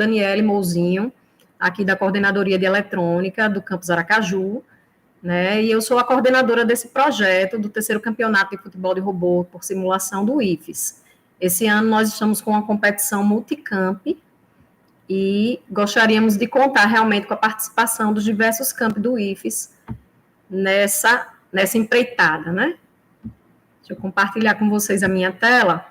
Daniele Mouzinho, aqui da Coordenadoria de Eletrônica do Campus Aracaju, né, e eu sou a coordenadora desse projeto do terceiro campeonato de futebol de robô por simulação do IFES. Esse ano nós estamos com uma competição multicamp e gostaríamos de contar realmente com a participação dos diversos campos do IFES nessa empreitada, né? Deixa eu compartilhar com vocês a minha tela.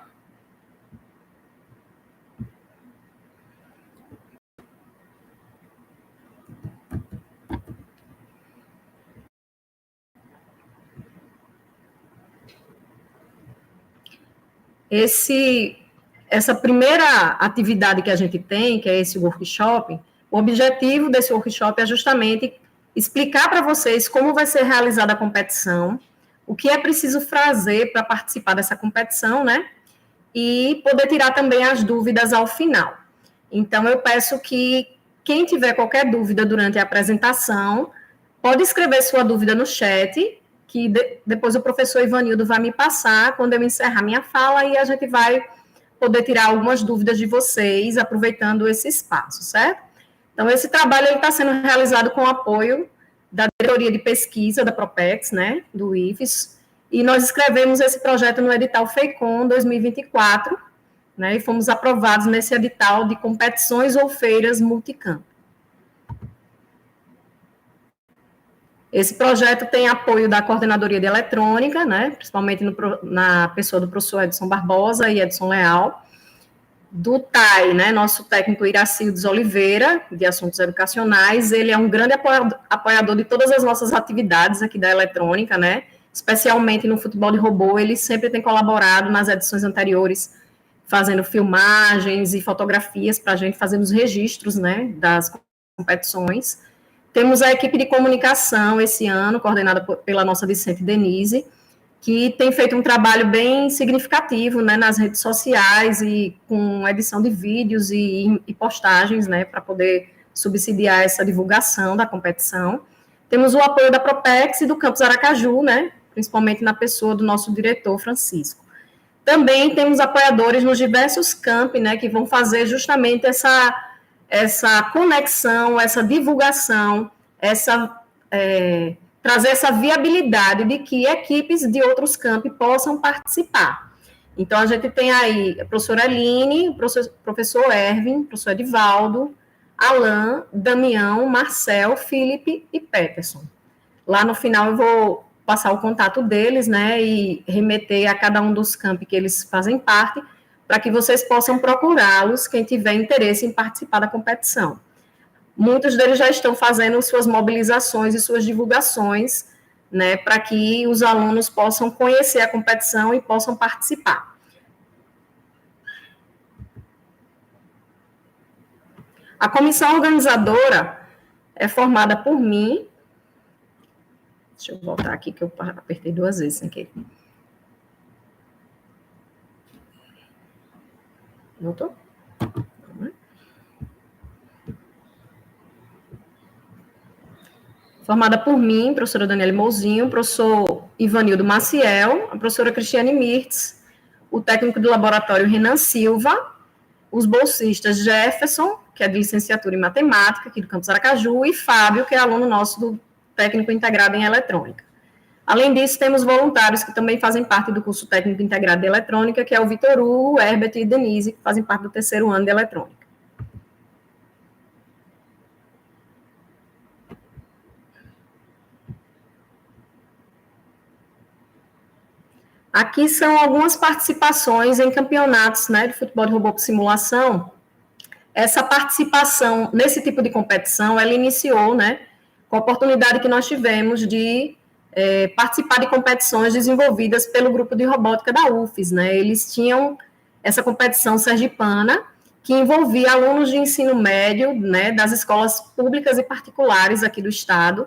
Essa primeira atividade que a gente tem, que é esse workshop, o objetivo desse workshop é justamente explicar para vocês como vai ser realizada a competição, o que é preciso fazer para participar dessa competição, né? E poder tirar também as dúvidas ao final. Então, eu peço que quem tiver qualquer dúvida durante a apresentação, pode escrever sua dúvida no chat, que depois o professor Ivanildo vai me passar quando eu encerrar minha fala, e a gente vai poder tirar algumas dúvidas de vocês, aproveitando esse espaço, certo? Então, esse trabalho está sendo realizado com o apoio da Diretoria de Pesquisa da Propex, né, do IFES, e nós escrevemos esse projeto no edital FEICOM 2024, né, e fomos aprovados nesse edital de competições ou feiras multicampo. Esse projeto tem apoio da Coordenadoria de Eletrônica, né, principalmente na pessoa do professor Edson Barbosa e Edson Leal, do TAI, né, nosso técnico Iracildes Oliveira, de Assuntos Educacionais. Ele é um grande apoiador de todas as nossas atividades aqui da eletrônica, né, especialmente no futebol de robô. Ele sempre tem colaborado nas edições anteriores, fazendo filmagens e fotografias para a gente fazer os registros, né, das competições. Temos a equipe de comunicação esse ano, coordenada pela nossa discente Denise, que tem feito um trabalho bem significativo, né, nas redes sociais e com edição de vídeos e postagens, né, para poder subsidiar essa divulgação da competição. Temos o apoio da Propex e do Campus Aracaju, né, principalmente na pessoa do nosso diretor, Francisco. Também temos apoiadores nos diversos campi, né, que vão fazer justamente essa conexão, essa divulgação, trazer essa viabilidade de que equipes de outros campi possam participar. Então, a gente tem aí a professora Aline, o professor Erwin, o professor Edivaldo, Alain, Damião, Marcel, Felipe e Peterson. Lá no final eu vou passar o contato deles, né, e remeter a cada um dos campi que eles fazem parte, para que vocês possam procurá-los, quem tiver interesse em participar da competição. Muitos deles já estão fazendo suas mobilizações e suas divulgações, né, para que os alunos possam conhecer a competição e possam participar. A comissão organizadora é formada por mim. Deixa eu voltar aqui, que eu apertei 2 vezes sem querer. Voltou? Formada por mim, professora Daniele Mouzinho, professor Ivanildo Maciel, a professora Cristiane Mirtz, o técnico do laboratório Renan Silva, os bolsistas Jefferson, que é de licenciatura em matemática, aqui do Campus Aracaju, e Fábio, que é aluno nosso do técnico integrado em eletrônica. Além disso, temos voluntários que também fazem parte do curso técnico integrado de eletrônica, que é o Vitor Hugo, o Herbert e Denise, que fazem parte do 3º ano de eletrônica. Aqui são algumas participações em campeonatos, né, de futebol de robô por simulação. Essa participação nesse tipo de competição, ela iniciou, né, com a oportunidade que nós tivemos de participar de competições desenvolvidas pelo grupo de robótica da UFES, né? Eles tinham essa competição sergipana, que envolvia alunos de ensino médio, né, das escolas públicas e particulares aqui do estado,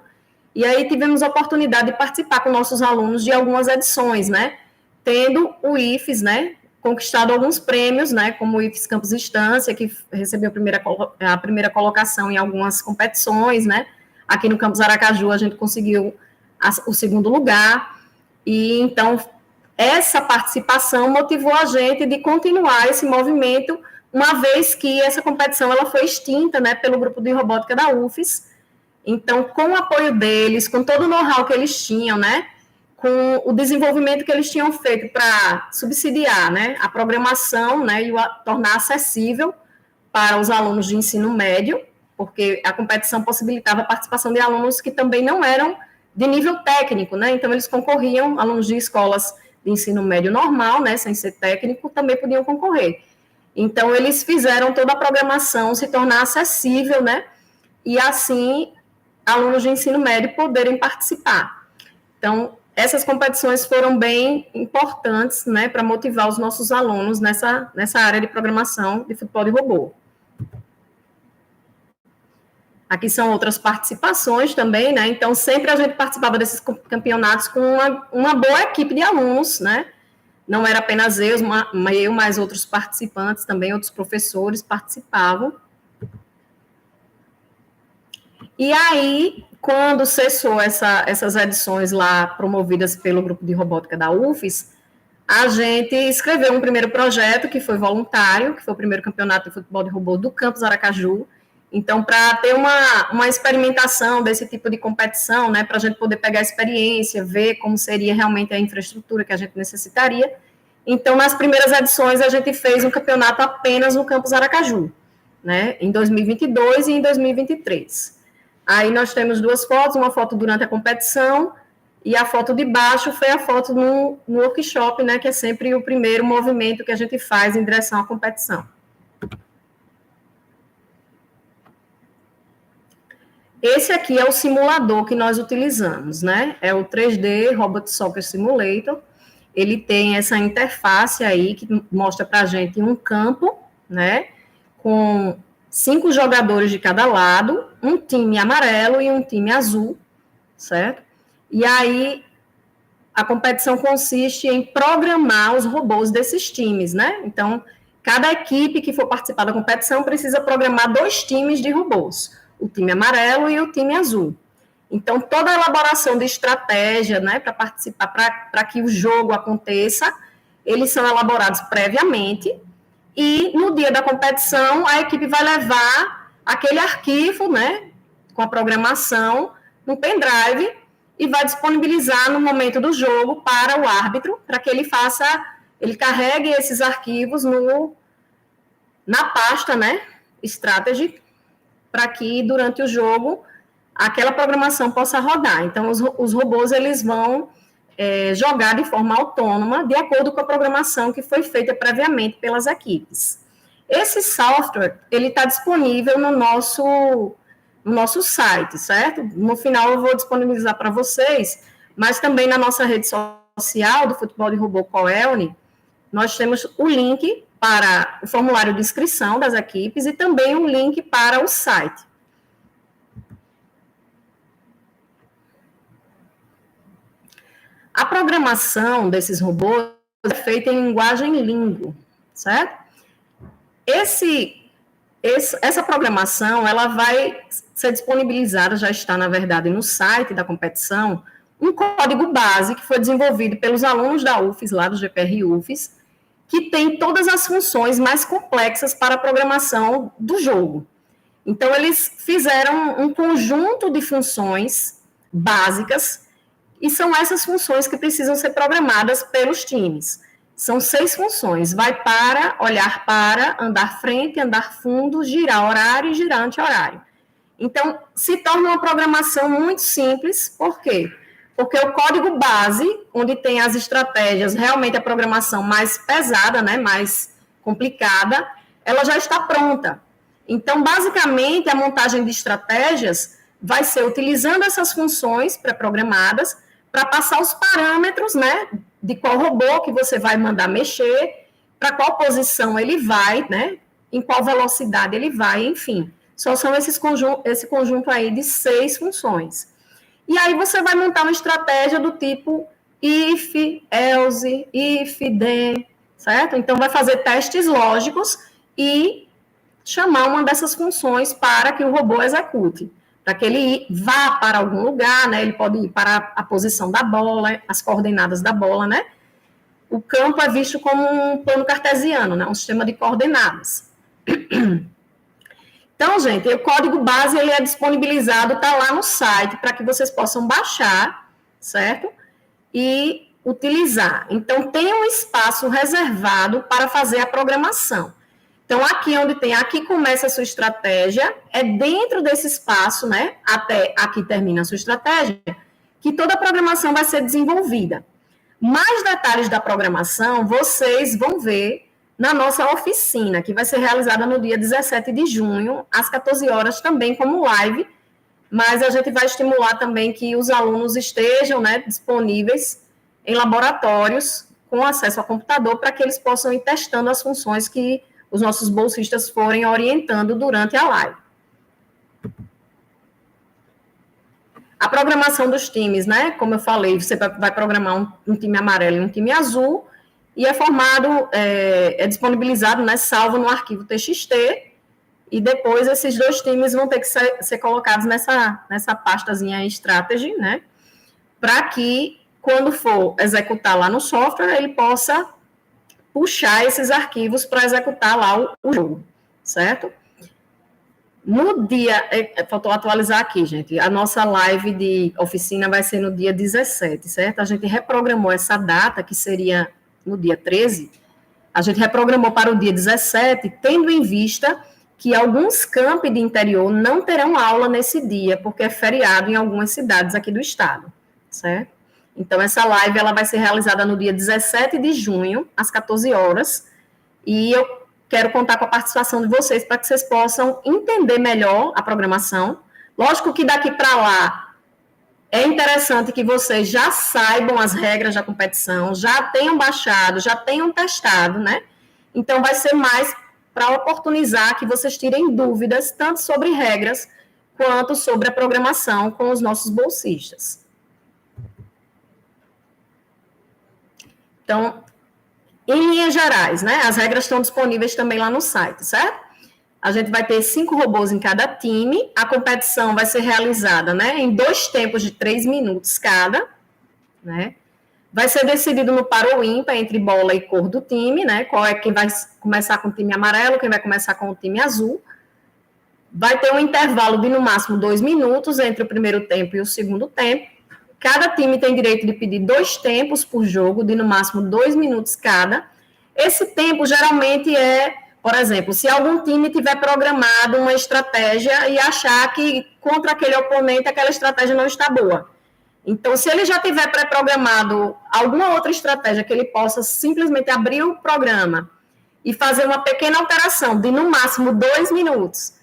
e aí tivemos a oportunidade de participar com nossos alunos de algumas edições, né, tendo o IFES, né, conquistado alguns prêmios, né, como o IFES Campus Instância, que recebeu a primeira colocação em algumas competições, né, aqui no Campus Aracaju a gente conseguiu o 2º lugar, e então essa participação motivou a gente de continuar esse movimento uma vez que essa competição ela foi extinta, né, pelo grupo de robótica da UFES. Então, com o apoio deles, com todo o know-how que eles tinham, né, com o desenvolvimento que eles tinham feito para subsidiar, né, a programação, né, e tornar acessível para os alunos de ensino médio, porque a competição possibilitava a participação de alunos que também não eram de nível técnico, né, então eles concorriam, alunos de escolas de ensino médio normal, né, sem ser técnico, também podiam concorrer. Então, eles fizeram toda a programação se tornar acessível, né, e assim, alunos de ensino médio poderem participar. Então, essas competições foram bem importantes, né, para motivar os nossos alunos nessa área de programação de futebol de robô. Aqui são outras participações também, né, então sempre a gente participava desses campeonatos com uma boa equipe de alunos, né, não era apenas eu, mas outros participantes também, outros professores participavam. E aí, quando cessou essas edições lá promovidas pelo grupo de robótica da UFES, a gente escreveu um primeiro projeto que foi voluntário, que foi o primeiro campeonato de futebol de robô do campus Aracaju. Então, para ter uma experimentação desse tipo de competição, né, para a gente poder pegar a experiência, ver como seria realmente a infraestrutura que a gente necessitaria. Então, nas primeiras edições, a gente fez um campeonato apenas no campus Aracaju, né, em 2022 e em 2023. Aí nós temos duas fotos, uma foto durante a competição e a foto de baixo foi a foto no workshop, né, que é sempre o primeiro movimento que a gente faz em direção à competição. Esse aqui é o simulador que nós utilizamos, né, é o 3D Robot Soccer Simulator. Ele tem essa interface aí que mostra para a gente um campo, né, com 5 jogadores de cada lado, um time amarelo e um time azul, certo? E aí, a competição consiste em programar os robôs desses times, né? Então, cada equipe que for participar da competição precisa programar 2 times de robôs, o time amarelo e o time azul. Então, toda a elaboração de estratégia, né, para participar, para que o jogo aconteça, eles são elaborados previamente, e no dia da competição, a equipe vai levar aquele arquivo, né, com a programação, no pendrive, e vai disponibilizar no momento do jogo para o árbitro, para que ele carregue esses arquivos na pasta, né, Strategy, para que durante o jogo aquela programação possa rodar. Então, os robôs, eles vão jogar de forma autônoma, de acordo com a programação que foi feita previamente pelas equipes. Esse software, ele está disponível no nosso site, certo? No final eu vou disponibilizar para vocês, mas também na nossa rede social do Futebol de Robô Coelne, nós temos o link para o formulário de inscrição das equipes e também um link para o site. A programação desses robôs é feita em linguagem Lingo, certo? Essa programação, ela vai ser disponibilizada, já está, na verdade, no site da competição, um código base que foi desenvolvido pelos alunos da UFES, lá do GPR UFES, que tem todas as funções mais complexas para a programação do jogo. Então, eles fizeram um conjunto de funções básicas, e são essas funções que precisam ser programadas pelos times. São 6 funções. Vai para, olhar para, andar frente, andar fundo, girar horário e girar anti-horário. Então, se torna uma programação muito simples. Por quê? Porque o código base, onde tem as estratégias, realmente a programação mais pesada, né, mais complicada, ela já está pronta. Então, basicamente, a montagem de estratégias vai ser utilizando essas funções pré-programadas para passar os parâmetros, né, de qual robô que você vai mandar mexer, para qual posição ele vai, né, em qual velocidade ele vai, enfim. Só são esse conjunto aí de 6 funções. E aí você vai montar uma estratégia do tipo if, else, if, then, certo? Então, vai fazer testes lógicos e chamar uma dessas funções para que o robô execute. Para que ele vá para algum lugar, né? Ele pode ir para a posição da bola, as coordenadas da bola, né? O campo é visto como um plano cartesiano, né? Um sistema de coordenadas. Então, gente, o código base ele é disponibilizado, está lá no site, para que vocês possam baixar, certo? E utilizar. Então, tem um espaço reservado para fazer a programação. Então, aqui onde tem, aqui começa a sua estratégia, é dentro desse espaço, né, até aqui termina a sua estratégia, que toda a programação vai ser desenvolvida. Mais detalhes da programação, vocês vão ver na nossa oficina, que vai ser realizada no dia 17 de junho, às 14 horas, também como live, mas a gente vai estimular também que os alunos estejam, né, disponíveis em laboratórios com acesso ao computador para que eles possam ir testando as funções que os nossos bolsistas forem orientando durante a live. A programação dos times, né? Como eu falei, você vai programar um time amarelo e um time azul, e é formado, é disponibilizado, né, salvo no arquivo TXT, e depois esses dois times vão ter que ser colocados nessa pastazinha strategy, né? Para que, quando for executar lá no software, ele possa puxar esses arquivos para executar lá o jogo, certo? No dia, faltou atualizar aqui, gente, a nossa live de oficina vai ser no dia 17, certo? A gente reprogramou essa data, que seria no dia 13, a gente reprogramou para o dia 17, tendo em vista que alguns campi de interior não terão aula nesse dia, porque é feriado em algumas cidades aqui do estado, certo? Então, essa live ela vai ser realizada no dia 17 de junho, às 14 horas, e eu quero contar com a participação de vocês para que vocês possam entender melhor a programação. Lógico que daqui para lá é interessante que vocês já saibam as regras da competição, já tenham baixado, já tenham testado, né? Então, vai ser mais para oportunizar que vocês tirem dúvidas, tanto sobre regras, quanto sobre a programação com os nossos bolsistas. Então, em linhas gerais, né, as regras estão disponíveis também lá no site, certo? A gente vai ter 5 robôs em cada time, a competição vai ser realizada, né, em 2 tempos de 3 minutos cada, né? Vai ser decidido no par ou ímpar entre bola e cor do time, né? Qual é quem vai começar com o time amarelo, quem vai começar com o time azul. Vai ter um intervalo de, no máximo, 2 minutos entre o primeiro tempo e o segundo tempo. Cada time tem direito de pedir 2 tempos por jogo, de, no máximo, 2 minutos cada. Esse tempo, geralmente, é, por exemplo, se algum time tiver programado uma estratégia e achar que, contra aquele oponente, aquela estratégia não está boa. Então, se ele já tiver pré-programado alguma outra estratégia que ele possa simplesmente abrir o programa e fazer uma pequena alteração de, no máximo, 2 minutos,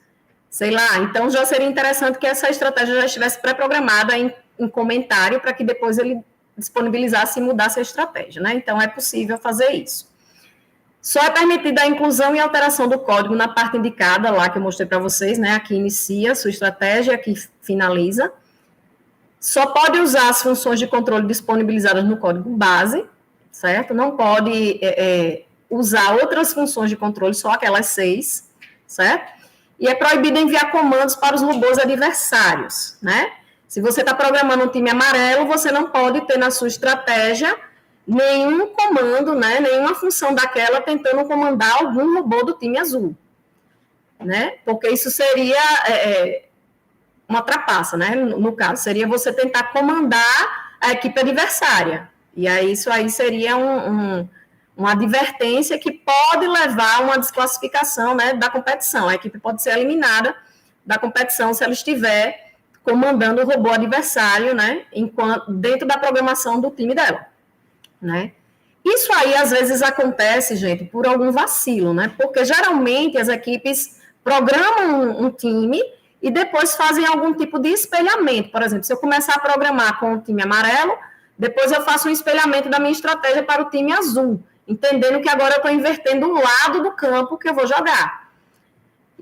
sei lá, então já seria interessante que essa estratégia já estivesse pré-programada em comentário para que depois ele disponibilizasse e mudasse a estratégia, né? Então, é possível fazer isso. Só é permitida a inclusão e alteração do código na parte indicada lá que eu mostrei para vocês, né? Aqui inicia a sua estratégia, aqui finaliza. Só pode usar as funções de controle disponibilizadas no código base, certo? Não pode usar outras funções de controle, só aquelas 6, certo? E é proibido enviar comandos para os robôs adversários, né? Se você está programando um time amarelo, você não pode ter na sua estratégia nenhum comando, né? Nenhuma função daquela tentando comandar algum robô do time azul, né? Porque isso seria uma trapaça, né? No caso, seria você tentar comandar a equipe adversária. E aí, isso aí seria uma advertência que pode levar a uma desclassificação, né, da competição. A equipe pode ser eliminada da competição se ela estiver comandando o robô adversário, né, dentro da programação do time dela, né? Isso aí, às vezes, acontece, gente, por algum vacilo, né? Porque, geralmente, as equipes programam um time e depois fazem algum tipo de espelhamento. Por exemplo, se eu começar a programar com o time amarelo, depois eu faço um espelhamento da minha estratégia para o time azul, entendendo que agora eu estou invertendo o lado do campo que eu vou jogar.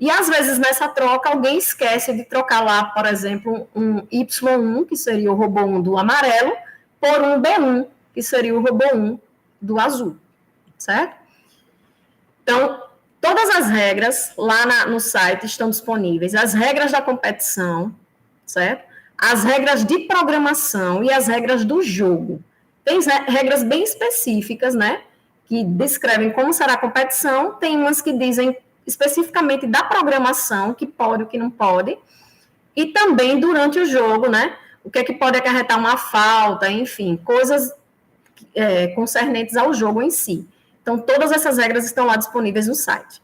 E, às vezes, nessa troca, alguém esquece de trocar lá, por exemplo, um Y1, que seria o robô 1 do amarelo, por um B1, que seria o robô 1 do azul, certo? Então, todas as regras lá no site estão disponíveis, as regras da competição, certo? As regras de programação e as regras do jogo. Tem regras bem específicas, né? Que descrevem como será a competição, tem umas que dizem especificamente da programação, que pode, o que não pode, e também durante o jogo, né? O que é que pode acarretar uma falta, enfim, coisas concernentes ao jogo em si. Então, todas essas regras estão lá disponíveis no site.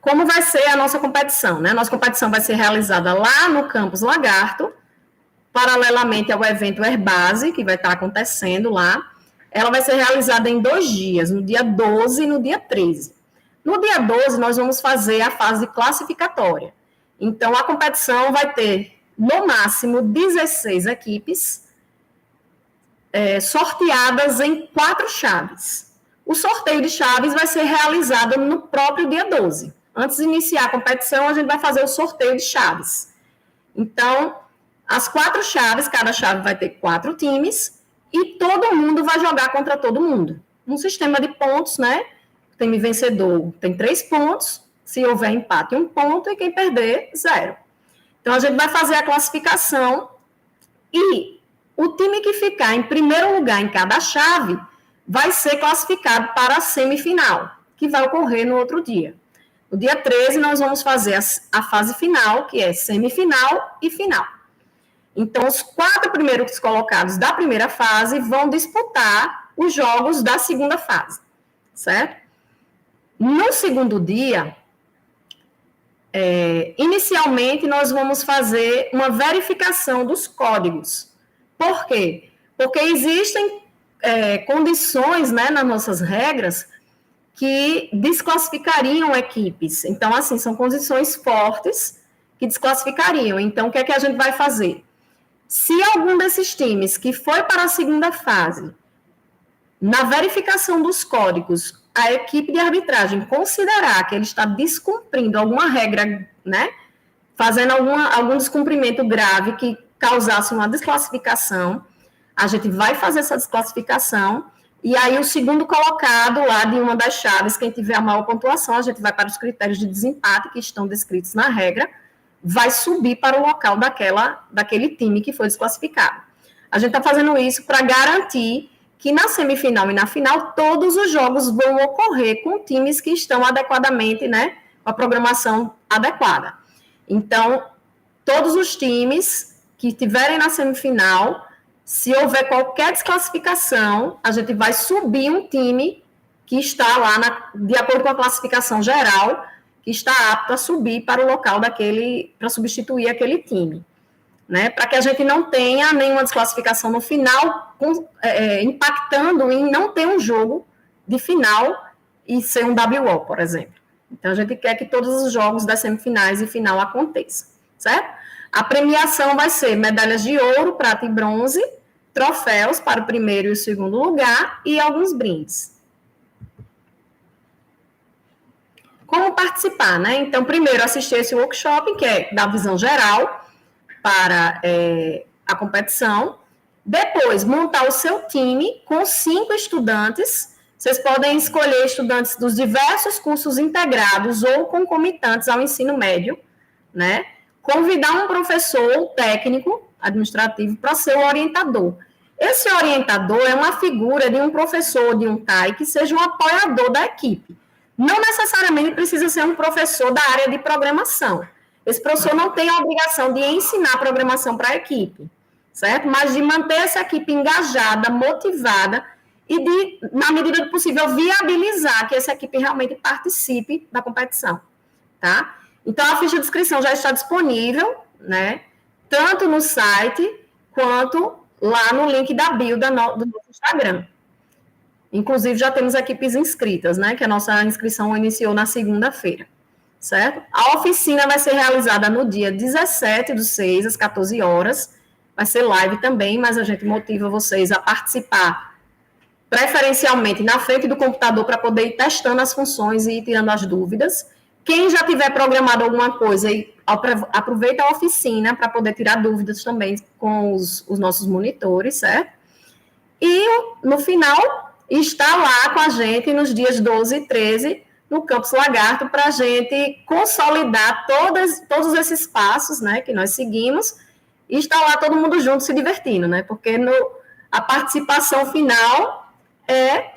Como vai ser a nossa competição, né? A nossa competição vai ser realizada lá no Campus Lagarto, paralelamente ao evento Airbase, que vai estar acontecendo lá. Ela vai ser realizada em 2 dias, no dia 12 e no dia 13. No dia 12, nós vamos fazer a fase classificatória. Então, a competição vai ter, no máximo, 16 equipes, sorteadas em 4 chaves. O sorteio de chaves vai ser realizado no próprio dia 12. Antes de iniciar a competição, a gente vai fazer o sorteio de chaves. Então, as 4 chaves, cada chave vai ter 4 times, e todo mundo vai jogar contra todo mundo. Um sistema de pontos, né? O time vencedor tem 3 pontos, se houver empate, 1 ponto, e quem perder, 0. Então, a gente vai fazer a classificação, e o time que ficar em primeiro lugar em cada chave vai ser classificado para a semifinal, que vai ocorrer no outro dia. No dia 13, nós vamos fazer a fase final, que é semifinal e final. Então, os 4 primeiros colocados da primeira fase vão disputar os jogos da segunda fase, certo? No segundo dia, inicialmente, nós vamos fazer uma verificação dos códigos. Por quê? Porque existem condições, né, nas nossas regras que desclassificariam equipes. Então, assim, são condições fortes que desclassificariam. Então, o que é que a gente vai fazer? Se algum desses times que foi para a segunda fase, na verificação dos códigos, a equipe de arbitragem considerar que ele está descumprindo alguma regra, né, fazendo algum descumprimento grave que causasse uma desclassificação, a gente vai fazer essa desclassificação, e aí o segundo colocado lá de uma das chaves, quem tiver a maior pontuação, a gente vai para os critérios de desempate que estão descritos na regra, vai subir para o local daquele time que foi desclassificado. A gente está fazendo isso para garantir que na semifinal e na final todos os jogos vão ocorrer com times que estão adequadamente, né, com a programação adequada. Então, todos os times que estiverem na semifinal, se houver qualquer desclassificação, a gente vai subir um time que está lá, de acordo com a classificação geral, que está apto a subir para o local para substituir aquele time, né? Para que a gente não tenha nenhuma desclassificação no final, impactando em não ter um jogo de final e ser um WO, por exemplo. Então, a gente quer que todos os jogos das semifinais e final aconteçam, certo? A premiação vai ser medalhas de ouro, prata e bronze, troféus para o primeiro e o segundo lugar e alguns brindes. Como participar, né? Então, primeiro, assistir esse workshop, que é da visão geral para a competição. Depois, montar o seu time com 5 estudantes. Vocês podem escolher estudantes dos diversos cursos integrados ou concomitantes ao ensino médio, né? Convidar um professor ou técnico administrativo para ser o orientador. Esse orientador é uma figura de um professor, de um TAI, que seja um apoiador da equipe. Não necessariamente precisa ser um professor da área de programação. Esse professor não tem a obrigação de ensinar programação para a equipe, certo? Mas de manter essa equipe engajada, motivada e de, na medida do possível, viabilizar que essa equipe realmente participe da competição, tá? Então, a ficha de inscrição já está disponível, né? Tanto no site quanto lá no link da bio do nosso Instagram. Inclusive, já temos equipes inscritas, né? Que a nossa inscrição iniciou na segunda-feira, certo? A oficina vai ser realizada no dia 17/6, às 14 horas. Vai ser live também, mas a gente motiva vocês a participar, preferencialmente na frente do computador, para poder ir testando as funções e ir tirando as dúvidas. Quem já tiver programado alguma coisa, aproveita a oficina para poder tirar dúvidas também com os nossos monitores, certo? E, no final, está lá com a gente nos dias 12 e 13, no Campus Lagarto, para a gente consolidar todos esses passos, né, que nós seguimos, e estar lá todo mundo junto se divertindo, né? Porque a participação final é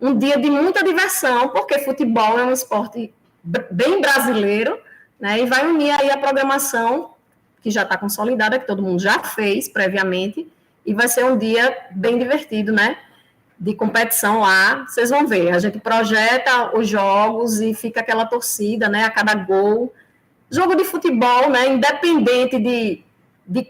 um dia de muita diversão, porque futebol é um esporte bem brasileiro, né, e vai unir aí a programação que já está consolidada, que todo mundo já fez previamente, e vai ser um dia bem divertido, né, de competição lá. Vocês vão ver, a gente projeta os jogos e fica aquela torcida, né, a cada gol. Jogo de futebol, né, independente de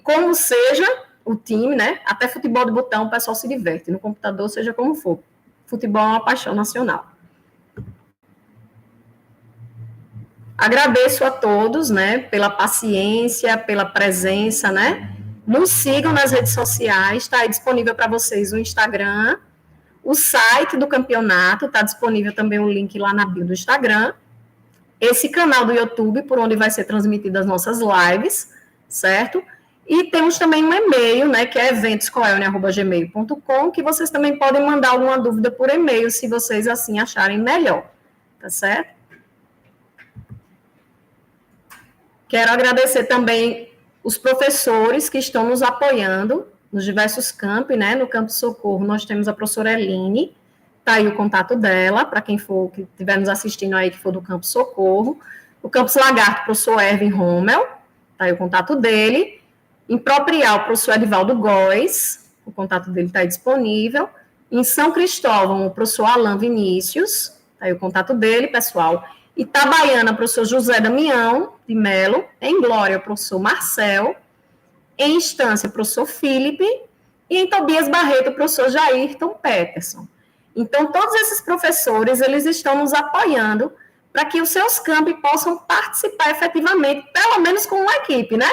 como seja o time, né, até futebol de botão o pessoal se diverte, no computador, seja como for. Futebol é uma paixão nacional. Agradeço a todos, né, pela paciência, pela presença, né. Nos sigam nas redes sociais, está aí disponível para vocês o Instagram, o site do campeonato, está disponível também o link lá na bio do Instagram, esse canal do YouTube, por onde vai ser transmitidas as nossas lives, certo? E temos também um e-mail, né, que é eventoscoelne@gmail.com, que vocês também podem mandar alguma dúvida por e-mail, se vocês assim acharem melhor, tá certo? Quero agradecer também os professores que estão nos apoiando nos diversos campi, né? No Campo Socorro, nós temos a professora Eline, tá aí o contato dela, para quem for, que estiver nos assistindo aí, que for do Campo Socorro. O Campus Lagarto, professor Erwin Rommel, tá aí o contato dele. Em Proprial, o professor Edivaldo Góes, o contato dele está aí disponível. Em São Cristóvão, o professor Alain Vinícius, tá aí o contato dele, pessoal. Itabaiana, professor José Damião de Melo. Em Glória, professor Marcel. Em Estância, professor Felipe. E em Tobias Barreto, professor Jairton Peterson. Então, todos esses professores, eles estão nos apoiando para que os seus campi possam participar efetivamente, pelo menos com uma equipe, né?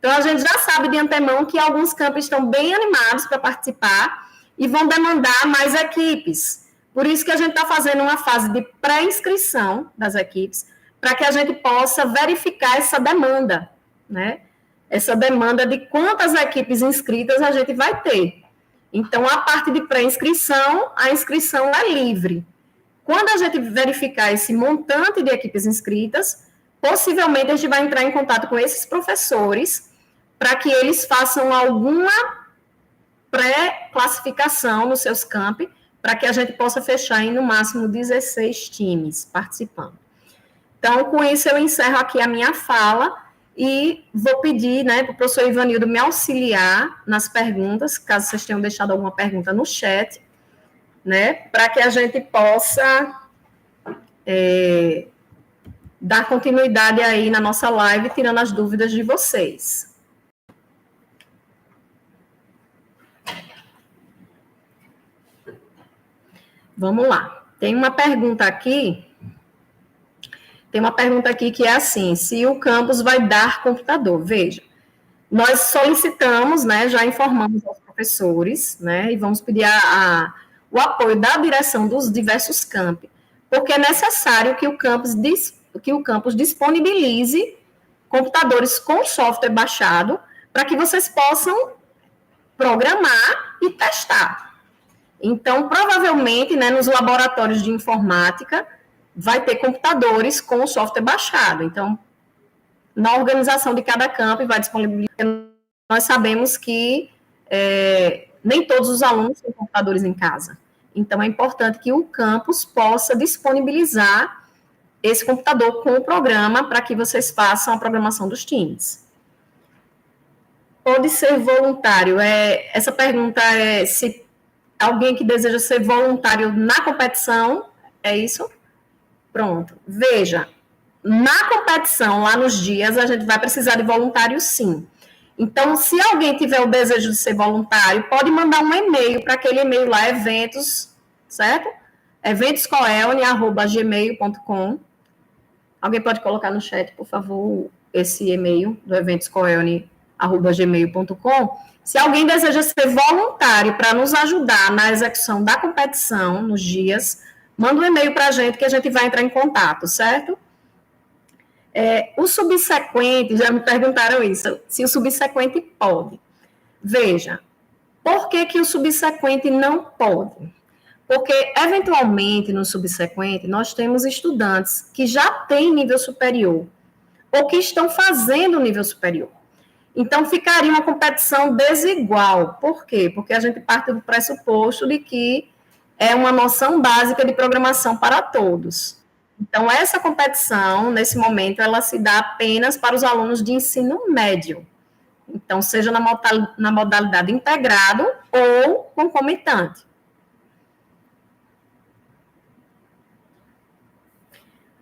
Então, a gente já sabe de antemão que alguns campos estão bem animados para participar e vão demandar mais equipes. Por isso que a gente está fazendo uma fase de pré-inscrição das equipes, para que a gente possa verificar essa demanda, né? Essa demanda de quantas equipes inscritas a gente vai ter. Então, a parte de pré-inscrição, a inscrição é livre. Quando a gente verificar esse montante de equipes inscritas, possivelmente a gente vai entrar em contato com esses professores para que eles façam alguma pré-classificação nos seus campi, para que a gente possa fechar em, no máximo, 16 times participando. Então, com isso, eu encerro aqui a minha fala e vou pedir, né, para o professor Ivanildo me auxiliar nas perguntas, caso vocês tenham deixado alguma pergunta no chat, né, para que a gente possa dar continuidade aí na nossa live, tirando as dúvidas de vocês. Vamos lá. Tem uma pergunta aqui que é assim, se o campus vai dar computador. Veja, nós solicitamos, né, já informamos aos professores, né, e vamos pedir o apoio da direção dos diversos campi, porque é necessário que o campus disponibilize computadores com software baixado para que vocês possam programar e testar. Então, provavelmente, né, nos laboratórios de informática, vai ter computadores com o software baixado. Então, na organização de cada campo, vai disponibilizar. Nós sabemos que nem todos os alunos têm computadores em casa. Então, é importante que o campus possa disponibilizar esse computador com o programa para que vocês façam a programação dos times. Pode ser voluntário. Essa pergunta é se alguém que deseja ser voluntário na competição, é isso? Pronto. Veja, na competição, lá nos dias, a gente vai precisar de voluntário, sim. Então, se alguém tiver o desejo de ser voluntário, pode mandar um e-mail para aquele e-mail lá, eventos, certo? eventoscoelne@gmail.com. Alguém pode colocar no chat, por favor, esse e-mail do eventoscoelne@gmail.com. Se alguém deseja ser voluntário para nos ajudar na execução da competição, nos dias, manda um e-mail para a gente que a gente vai entrar em contato, certo? O subsequente, já me perguntaram isso, se o subsequente pode. Veja, por que o subsequente não pode? Porque, eventualmente, no subsequente, nós temos estudantes que já têm nível superior, ou que estão fazendo nível superior. Então, ficaria uma competição desigual. Por quê? Porque a gente parte do pressuposto de que é uma noção básica de programação para todos. Então, essa competição, nesse momento, ela se dá apenas para os alunos de ensino médio. Então, seja na modalidade integrado ou concomitante.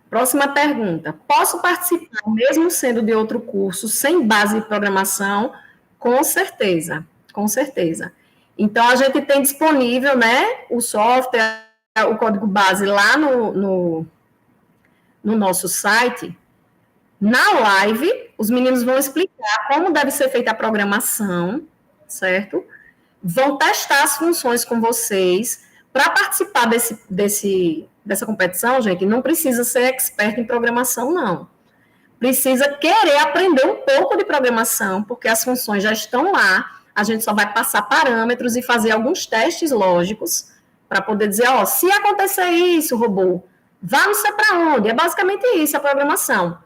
Próxima pergunta. Posso participar, mesmo sendo de outro curso, sem base de programação? Com certeza, com certeza. Então, a gente tem disponível, né, o software, o código base lá no nosso site. Na live, os meninos vão explicar como deve ser feita a programação, certo? Vão testar as funções com vocês. Para participar dessa competição, gente, não precisa ser expert em programação, não. Precisa querer aprender um pouco de programação, porque as funções já estão lá, a gente só vai passar parâmetros e fazer alguns testes lógicos para poder dizer, ó, se acontecer isso, robô, vá não sei para onde. É basicamente isso, a programação.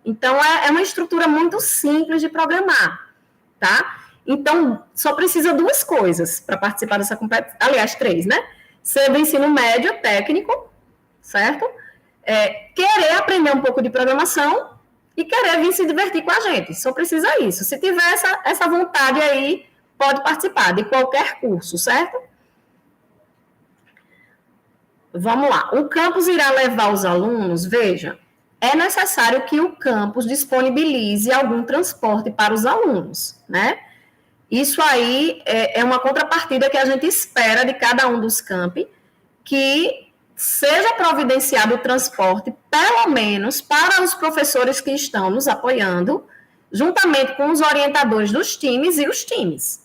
Então, é uma estrutura muito simples de programar, tá? Então, só precisa duas coisas para participar dessa competição. Aliás, três, né? Ser do ensino médio, técnico, certo? Querer aprender um pouco de programação e querer vir se divertir com a gente. Só precisa isso. Se tiver essa vontade aí, pode participar de qualquer curso, certo? Vamos lá. O campus irá levar os alunos, veja, é necessário que o campus disponibilize algum transporte para os alunos, né? Isso aí é uma contrapartida que a gente espera de cada um dos campi, que seja providenciado o transporte, pelo menos, para os professores que estão nos apoiando, juntamente com os orientadores dos times e os times.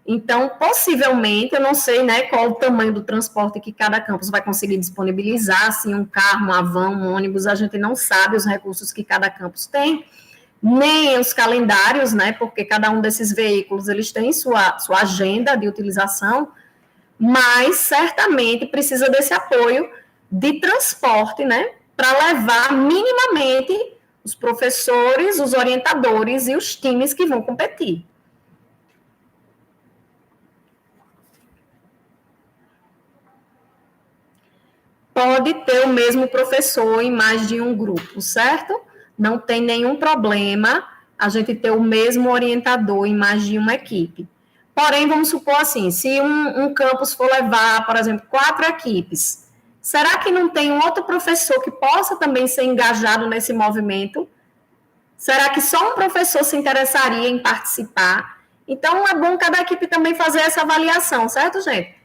Então, possivelmente, eu não sei, né, qual o tamanho do transporte que cada campus vai conseguir disponibilizar, assim, um carro, uma van, um ônibus, a gente não sabe os recursos que cada campus tem, nem os calendários, né, porque cada um desses veículos, eles têm sua agenda de utilização, mas certamente precisa desse apoio de transporte, né, para levar minimamente os professores, os orientadores e os times que vão competir. Pode ter o mesmo professor em mais de um grupo, certo? Não tem nenhum problema a gente ter o mesmo orientador em mais de uma equipe. Porém, vamos supor assim, se um campus for levar, por exemplo, 4 equipes, será que não tem um outro professor que possa também ser engajado nesse movimento? Será que só um professor se interessaria em participar? Então, é bom cada equipe também fazer essa avaliação, certo, gente?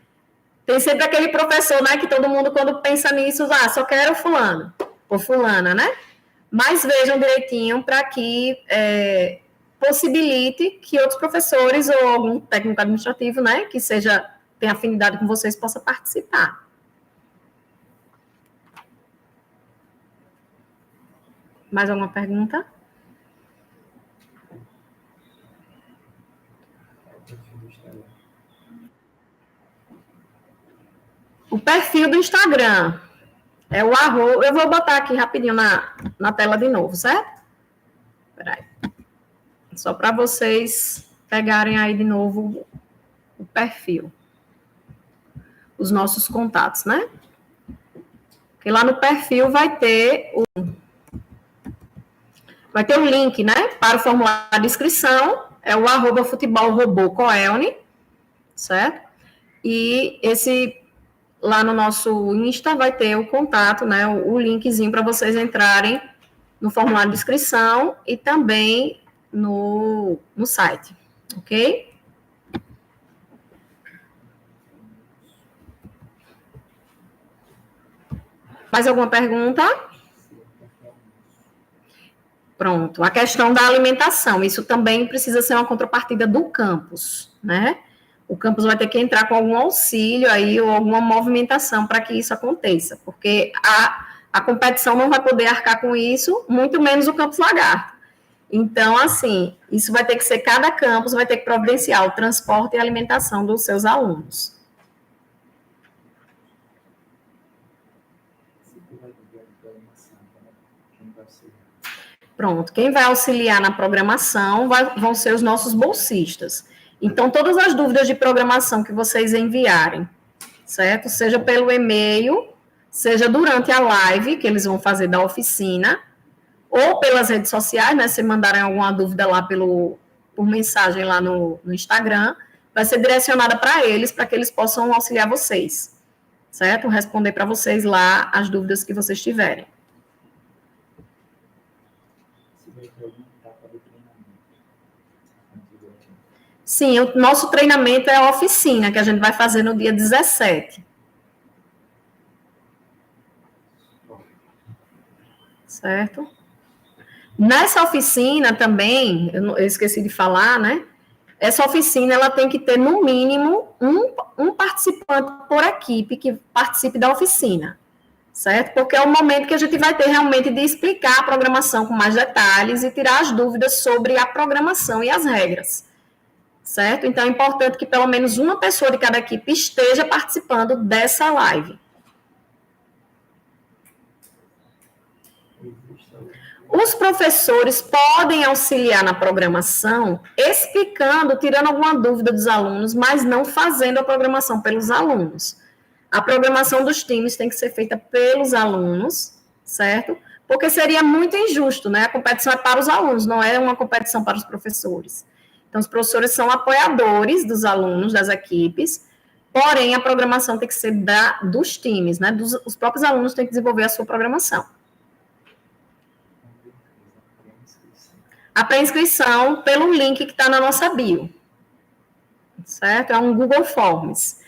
Tem sempre aquele professor, né, que todo mundo, quando pensa nisso, só quero fulano, ou fulana, né? Mas vejam direitinho para que possibilite que outros professores ou algum técnico administrativo, né, que tenha afinidade com vocês, possa participar. Mais alguma pergunta? O perfil do Instagram é o arroba. Eu vou botar aqui rapidinho na tela de novo, certo? Espera aí. Só para vocês pegarem aí de novo o perfil. Os nossos contatos, né? Porque lá no perfil vai ter um link, né? Para o formulário de inscrição. É o arroba futebolrobocoelne, certo? E lá no nosso Insta vai ter o contato, né, o linkzinho para vocês entrarem no formulário de inscrição e também no site, ok? Mais alguma pergunta? Pronto, a questão da alimentação, isso também precisa ser uma contrapartida do campus, né? O campus vai ter que entrar com algum auxílio aí ou alguma movimentação para que isso aconteça, porque a competição não vai poder arcar com isso, muito menos o campus Lagarto. Então, assim, isso vai ter que ser, cada campus vai ter que providenciar o transporte e a alimentação dos seus alunos. Pronto, quem vai auxiliar na programação vão ser os nossos bolsistas. Então, todas as dúvidas de programação que vocês enviarem, certo? Seja pelo e-mail, seja durante a live que eles vão fazer da oficina, ou pelas redes sociais, né? Se mandarem alguma dúvida lá por mensagem lá no Instagram, vai ser direcionada para eles, para que eles possam auxiliar vocês, certo? Responder para vocês lá as dúvidas que vocês tiverem. Sim, o nosso treinamento é a oficina, que a gente vai fazer no dia 17. Certo? Nessa oficina também, eu esqueci de falar, né? Essa oficina, ela tem que ter, no mínimo, um participante por equipe que participe da oficina, certo? Porque é o momento que a gente vai ter realmente de explicar a programação com mais detalhes e tirar as dúvidas sobre a programação e as regras, certo? Então, é importante que pelo menos uma pessoa de cada equipe esteja participando dessa live. Os professores podem auxiliar na programação, explicando, tirando alguma dúvida dos alunos, mas não fazendo a programação pelos alunos. A programação dos times tem que ser feita pelos alunos, certo? Porque seria muito injusto, né? A competição é para os alunos, não é uma competição para os professores. Então, os professores são apoiadores dos alunos, das equipes, porém, a programação tem que ser dos times, né? Os próprios alunos têm que desenvolver a sua programação. A pré-inscrição pelo link que está na nossa bio, certo? É um Google Forms.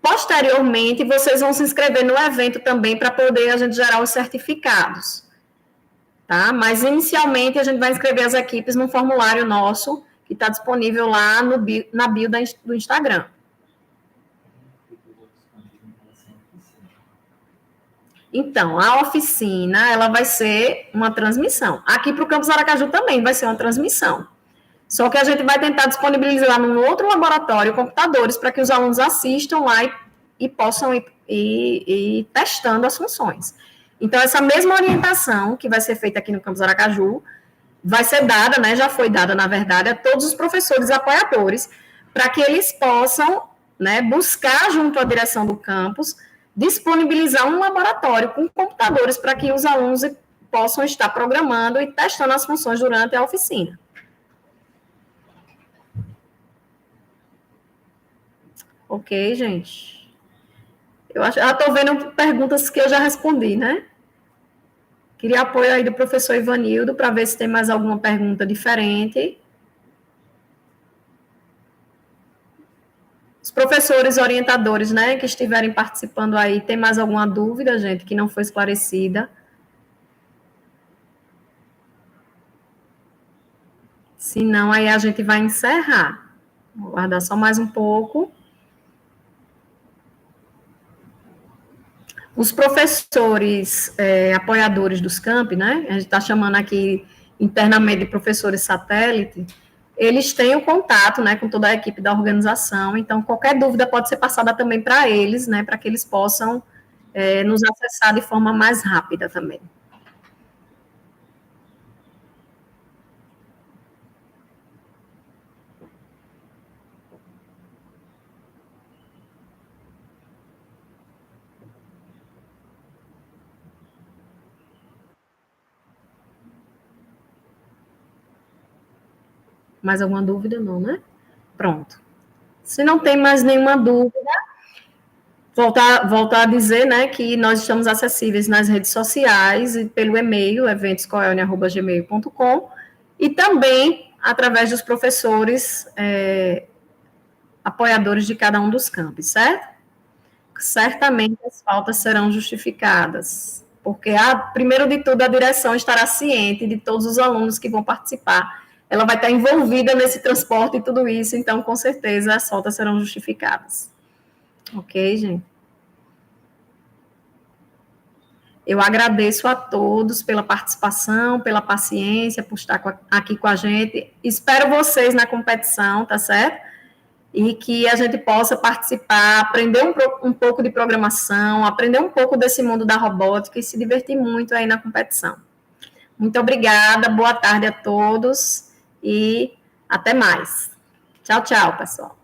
Posteriormente, vocês vão se inscrever no evento também para poder a gente gerar os certificados, tá? Mas, inicialmente, a gente vai inscrever as equipes no formulário nosso, que está disponível lá na bio do Instagram. Então, a oficina, ela vai ser uma transmissão. Aqui para o Campus Aracaju também vai ser uma transmissão. Só que a gente vai tentar disponibilizar num outro laboratório computadores para que os alunos assistam lá e possam ir testando as funções. Então, essa mesma orientação que vai ser feita aqui no Campus Aracaju vai ser dada, né, já foi dada, na verdade, a todos os professores apoiadores, para que eles possam, né, buscar junto à direção do campus disponibilizar um laboratório com computadores para que os alunos possam estar programando e testando as funções durante a oficina. Ok, gente? Eu estou vendo perguntas que eu já respondi, né? Queria apoio aí do professor Ivanildo para ver se tem mais alguma pergunta diferente. Os professores orientadores, né, que estiverem participando aí, tem mais alguma dúvida, gente, que não foi esclarecida? Se não, aí a gente vai encerrar. Vou aguardar só mais um pouco. Os professores apoiadores dos campi, né, a gente está chamando aqui internamente de professores satélite, eles têm o contato, né, com toda a equipe da organização, então qualquer dúvida pode ser passada também para eles, né, para que eles possam nos acessar de forma mais rápida também. Mais alguma dúvida? Não, né? Pronto. Se não tem mais nenhuma dúvida, voltar a dizer, né, que nós estamos acessíveis nas redes sociais e pelo e-mail, eventoscoelne@gmail.com, e também através dos professores apoiadores de cada um dos campos, certo? Certamente as faltas serão justificadas, porque, primeiro de tudo, a direção estará ciente de todos os alunos que vão participar. Ela vai estar envolvida nesse transporte e tudo isso, então, com certeza, as faltas serão justificadas. Ok, gente? Eu agradeço a todos pela participação, pela paciência, por estar aqui com a gente. Espero vocês na competição, tá certo? E que a gente possa participar, aprender um pouco de programação, aprender um pouco desse mundo da robótica e se divertir muito aí na competição. Muito obrigada, boa tarde a todos e até mais. Tchau, tchau, pessoal.